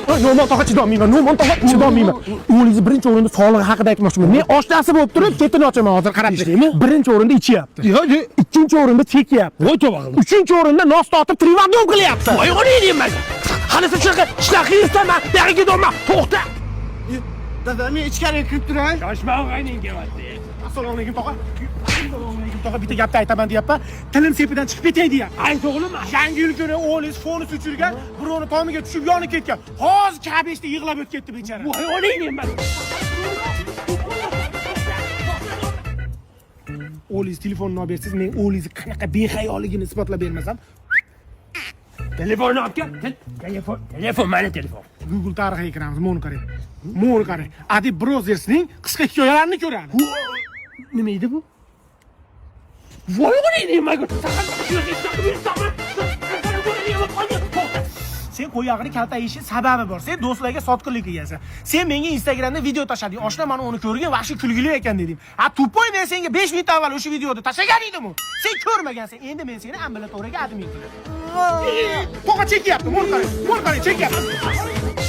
No'mon tog'a chidolmayman. No'mon tog'a chidolmayman. O'g'lingiz birinchi o'rinda sog'lig'i haqida aytmoqchiman. Men oshnasi bo'lib turib, ketini ochaman hozir qarab turing. Birinchi o'rinda ichyapti. Ikkinchi o'rinda chekyapti. Voy tavba qildim. Uchinchi o'rinda nos tortib trivandom qilyapti. Voy o'g'lingiz. Qani siz shunaqa qilyapsanmi? Beriga dolma. To'xta. Dada, men ichkariga kirib turay. Shoshma og'ayning kelyapti. Assalomu alaykum tog'a. Assalomu alaykum tog'a, bitta gapni aytaman deyapman. Tilim sepidan chiqib ketay deyapti. Ayt o'g'lim. Yangi yil kuni o'g'lingiz fonus uchirgan, birovni tomiga tushib yonib ketgan. Hozir kabeshda yig'lab o'tib ketdi bechara. Voy o'g'lingiz. O'g'lingiz telefonni olib bersiz, men o'g'lingizni qanaqa behayolligini isbotlab bermasam, Telefonni olib kel. Telefon mani telefon. Google tarixiga kiramiz, mo'ni qarang. Mo'ni qarang. Adib Brothers'ning qisqa hikoyalarini ko'ramiz. Nima edi bu? Voy o'g'lingiz, nima bu? Sen qo'yog'ini kaltayishi sababi bor. Sen do'stlarga sotqinlik qilgansan. Sen menga Instagramda video tashlading. Oshna mana uni ko'rgan, vahshiy kulgili ekan dedim. Ha, tupoy, men senga 5 minut avval o'sha videoni tashlagan edim-ku. Sen ko'rmagansan. Endi men seni ambulatoriyaga admin qilaman. To'g'ri chekyapti, mo'l qarang, chekyapti.